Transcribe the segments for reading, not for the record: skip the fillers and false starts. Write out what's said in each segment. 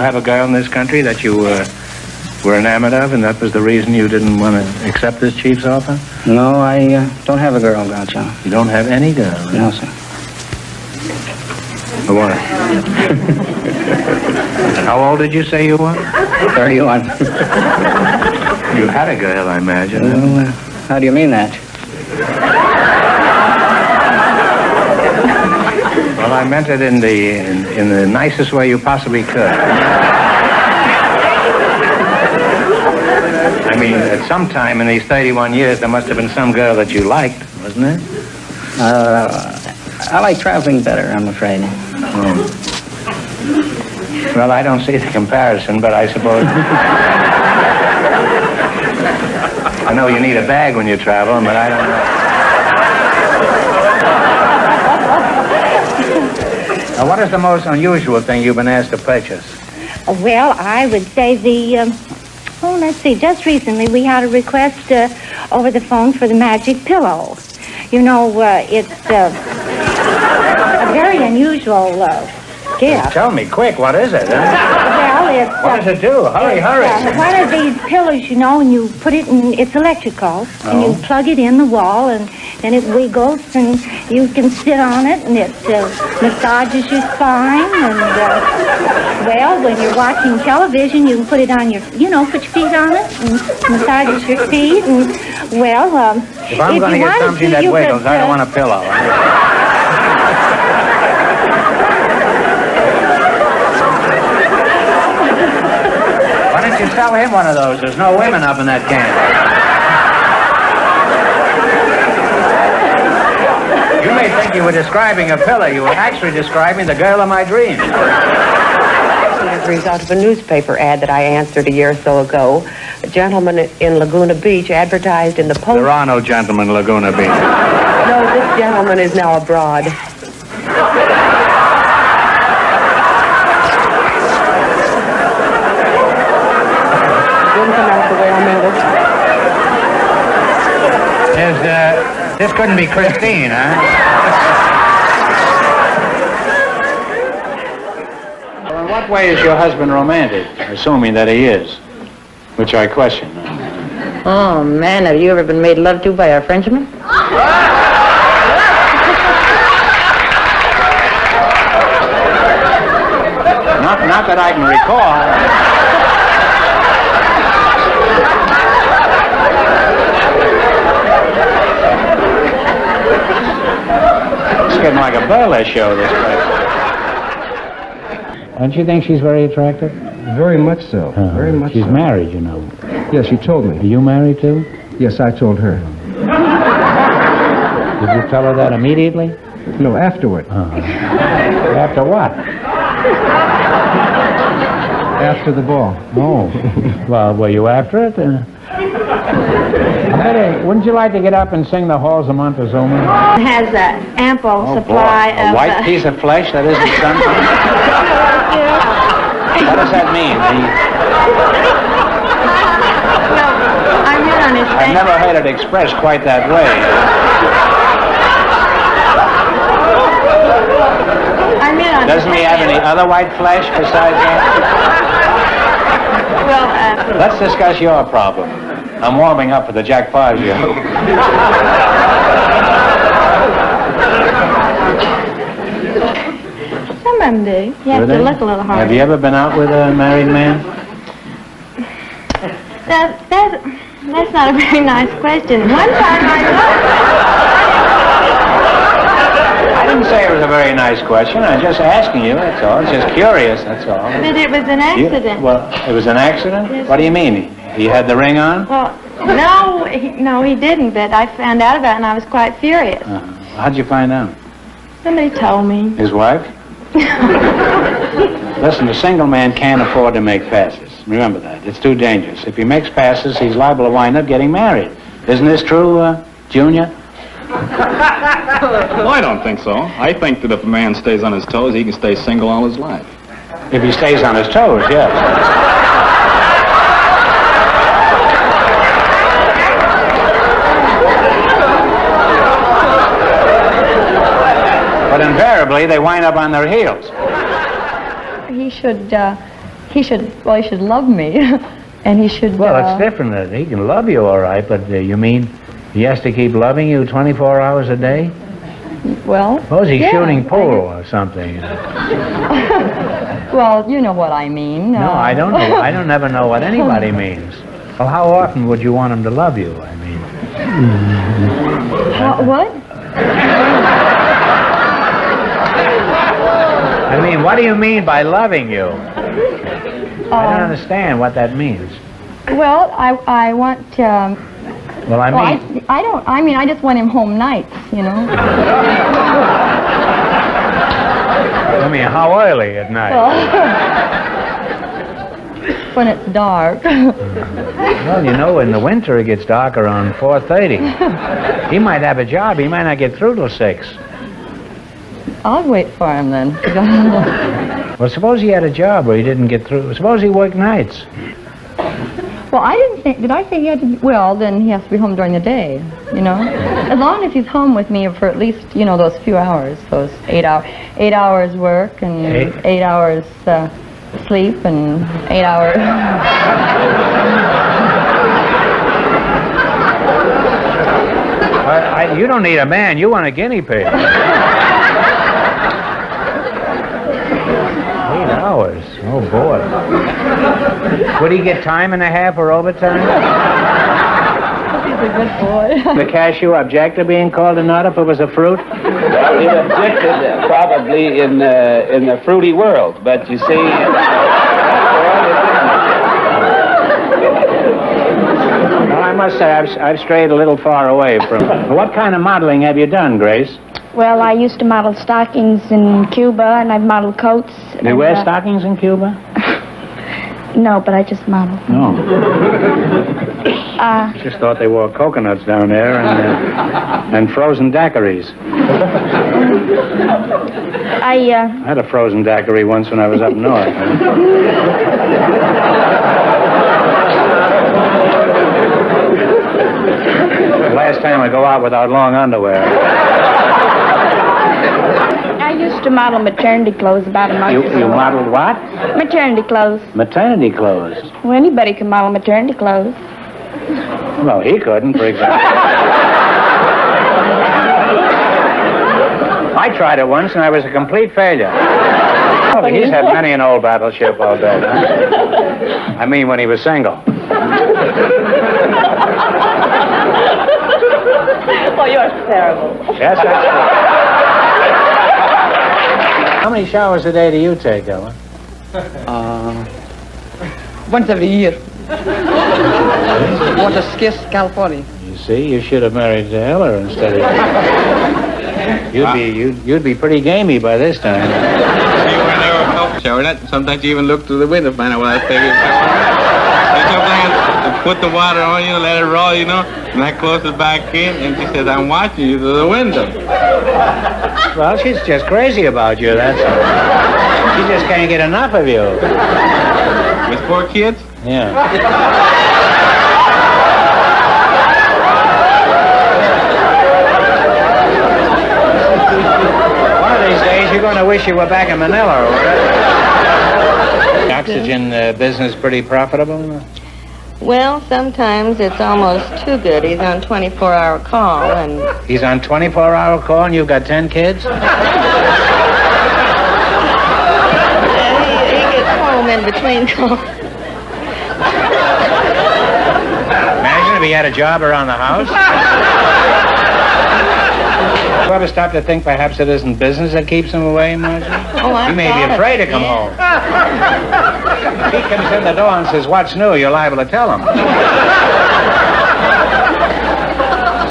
have a girl in this country that you were enamored of, and that was the reason you didn't want to accept this chief's offer? No, I don't have a girl, Groucho. You don't have any girl? Right? No, sir. What? How old did you say you were? 31. You had a girl, I imagine. Well, how do you mean that? Well, I meant it in the nicest way you possibly could. I mean, at some time in these 31 years, there must have been some girl that you liked, wasn't there? I like traveling better, I'm afraid. Oh. Well, I don't see the comparison, but I suppose... I know you need a bag when you travel, but I don't know. Now, what is the most unusual thing you've been asked to purchase? Well, I would say let's see, just recently we had a request over the phone for the magic pillow. You know, it's a very unusual gift. Tell me, quick, what is it? Well, it's... What does it do? Hurry, hurry. One of these pillows, you know, and you put it in, it's electrical, and you plug it in the wall, and then it wiggles, and you can sit on it, and it massages your spine, and, well, when you're watching television, you can put it on your, put your feet on it, and massages your feet, and, well, if I'm going to get something that wiggles, I don't want a pillow. Why don't you sell him one of those? There's no women up in that can. You may think you were describing a pillow. You were actually describing the girl of my dreams. As a result of a newspaper ad that I answered a year or so ago, a gentleman in Laguna Beach advertised in the Post... There are no gentlemen in Laguna Beach. No, this gentleman is now abroad. Didn't come out the way I meant it. This couldn't be Christine, huh? Well, in what way is your husband romantic? Assuming that he is, which I question. Oh, man, have you ever been made love to by a Frenchman? Not that I can recall. It's getting like a burlesque show, this place. Don't you think she's very attractive? Very much so. Very much She's so. married, you know. Yes, she told me. Are you married, too? Yes, I told her. Did you tell her that immediately? No, afterward. After what? After the ball. Oh. Well, were you after it? Wouldn't you like to get up and sing the Halls of Montezuma? It has an ample supply boy. A white piece of flesh that isn't sunburnt? What does that mean? No, I didn't understand. I've never heard it expressed quite that way. Doesn't he have any other white flesh besides that? Well, Let's discuss your problem. I'm warming up for the Jack Paggio. some of them do. You have to look a little harder. Have you ever been out with a married man? That's not a very nice question. One time I didn't say it was a very nice question. I'm just asking you, that's all. It's just curious, that's all. But it was an accident. Well, it was an accident? Yes. What do you mean? He had the ring on? Well, no, he didn't, but I found out about it and I was quite furious. How'd you find out? Somebody told me. His wife? Listen, a single man can't afford to make passes. Remember that. It's too dangerous. If he makes passes, he's liable to wind up getting married. Isn't this true, Junior? Well, I don't think so. I think that if a man stays on his toes, he can stay single all his life. If he stays on his toes, yes. But invariably, they wind up on their heels. He should he should love me, and he should. Well, it's different. He can love you all right, but you mean he has to keep loving you 24 hours a day? Well, Suppose he's shooting pool or something. Well, you know what I mean. No, I don't know. I don't ever know what anybody means. Well, how often would you want him to love you? I mean. What? I mean, what do you mean by loving you? I don't understand what that means. Well, I want to. Well, I mean. Well, I don't. I mean, I just want him home nights, you know. I mean, how early at night? When it's dark. Well, you know, in the winter it gets dark around 4:30. He might have a job. He might not get through till 6. I'll wait for him then. Well, suppose he had a job where he didn't get through. Suppose he worked nights. Well, I didn't think. Did I say he had to? Well, then he has to be home during the day. You know, as long as he's home with me for at least those few hours, those 8 hours work and 8 hours sleep and 8 hours. You don't need a man. You want a guinea pig. 8 hours. Oh, boy. Would he get time and a half or overtime? He's a good boy. The cashew object to being called a nut if it was a fruit? Well, he objected probably in the fruity world, but you see... I must say, I've strayed a little far away from... What kind of modeling have you done, Grace? Well, I used to model stockings in Cuba, and I've modeled coats. You wear stockings in Cuba? No, but I just modeled. No. Just thought they wore coconuts down there and frozen daiquiris. I had a frozen daiquiri once when I was up north. Last time I go out without long underwear. I used to model maternity clothes about a month ago. You modeled what? Maternity clothes. Maternity clothes. Well, anybody can model maternity clothes. Well, he couldn't, for example. I tried it once, and I was a complete failure. Oh, he's had many an old battleship all day. Huh? I mean, when he was single. Oh, you're terrible. Yes, that's true. How many showers a day do you take, Ellen? Once every year. Want to skis California. You see, you should have married Heller instead of... You'd be pretty gamey by this time. See, when they were help showering it, sometimes you even look through the window, find out what I think is and sometimes I put the water on you, let it roll, and I close it back in, and she says, I'm watching you through the window. Well, she's just crazy about you, that's all. She just can't get enough of you. With 4 kids? Yeah. One of these days, you're going to wish you were back in Manila. The oxygen business pretty profitable? Well, sometimes it's almost too good. He's on 24-hour call, and... He's on 24-hour call, and you've got 10 kids? He gets home in between calls. Imagine if he had a job around the house. You ever stop to think perhaps it isn't business that keeps him away, Marjorie? He may be afraid to come home. If he comes in the door and says, what's new, you're liable to tell him.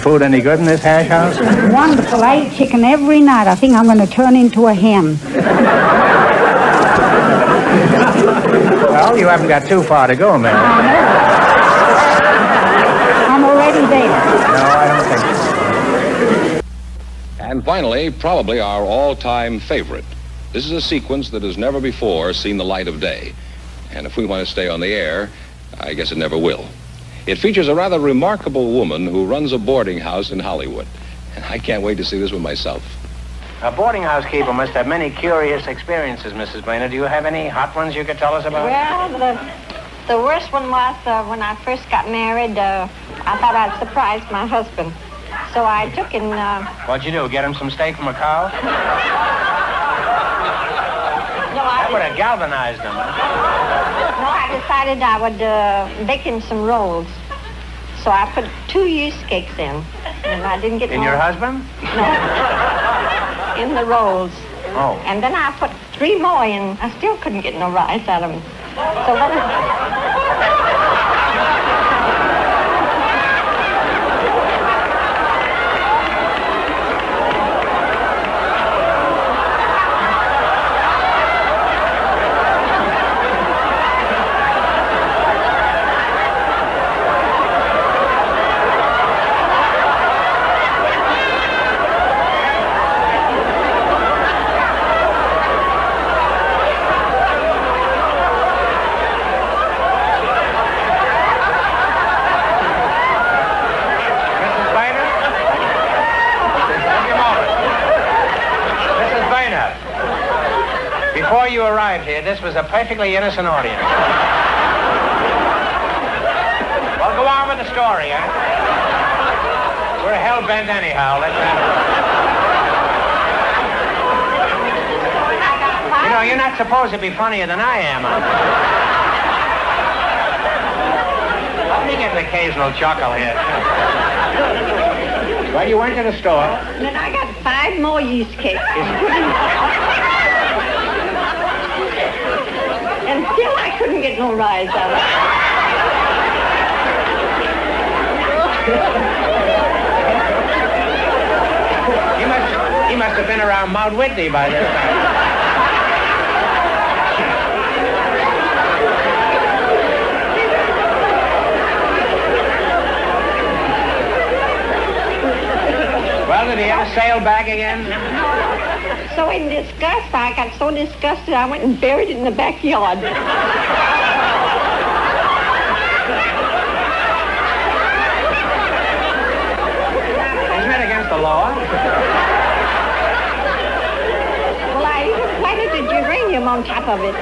Food any good in this hash house? Wonderful. I eat chicken every night. I think I'm going to turn into a hen. Well, you haven't got too far to go, man. I'm already there. No, I don't think so. And finally, probably our all-time favorite. This is a sequence that has never before seen the light of day. And if we want to stay on the air, I guess it never will. It features a rather remarkable woman who runs a boarding house in Hollywood. And I can't wait to see this one myself. A boarding house keeper must have many curious experiences, Mrs. Blainer. Do you have any hot ones you could tell us about? Well, the worst one was when I first got married. I thought I'd surprise my husband. So I took and... What'd you do, get him some steak from a cow? No, That would have galvanized him. No, I decided I would bake him some rolls. So I put 2 yeast cakes in, and I didn't get In more. your husband? No. In the rolls. Oh. And then I put 3 more in. I still couldn't get no rise out of them. So what Before you arrived here, this was a perfectly innocent audience. Well, go on with the story, huh? We're hell-bent anyhow. Let's have it. You know, you're not supposed to be funnier than I am, huh? Let me get an occasional chuckle here. Well, you went to the store. Then I got 5 more yeast cakes. And still I couldn't get no rise out of it. He must have been around Mount Whitney by this time. Well, did he ever sail back again? So in disgust, I got so disgusted, I went and buried it in the backyard. Isn't that against the law? Well, I even planted the geranium on top of it.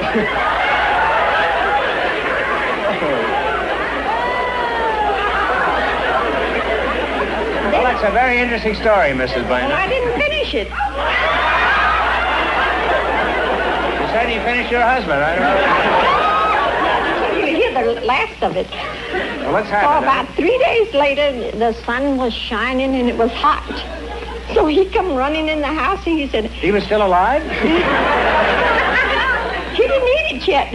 Well, that's a very interesting story, Mrs. Well, Blainer. I didn't finish it. You said you finished your husband. I don't know. You hear the last of it. Well, let's So have it. about 3 days later, the sun was shining and it was hot. So he come running in the house and he said, He was still alive? he didn't eat it yet.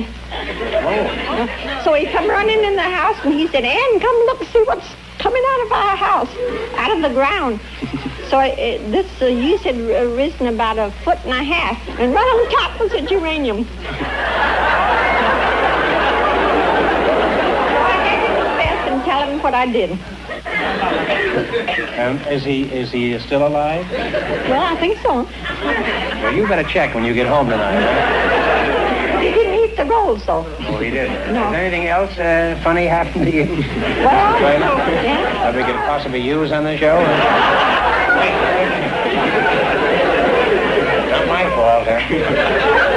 Oh. So he come running in the house and he said, Ann, come look, see what's coming out of our house, out of the ground. So this yeast had risen about 1.5 feet, and right on top was a geranium. So I had to confess and tell him what I did. Is he still alive? Well, I think so. Well, you better check when you get home tonight. Right? He didn't eat the rolls, though. Oh, he didn't. No. Is anything else funny happened to you? Well, yeah. That we could possibly use on the show? Not my fault, huh?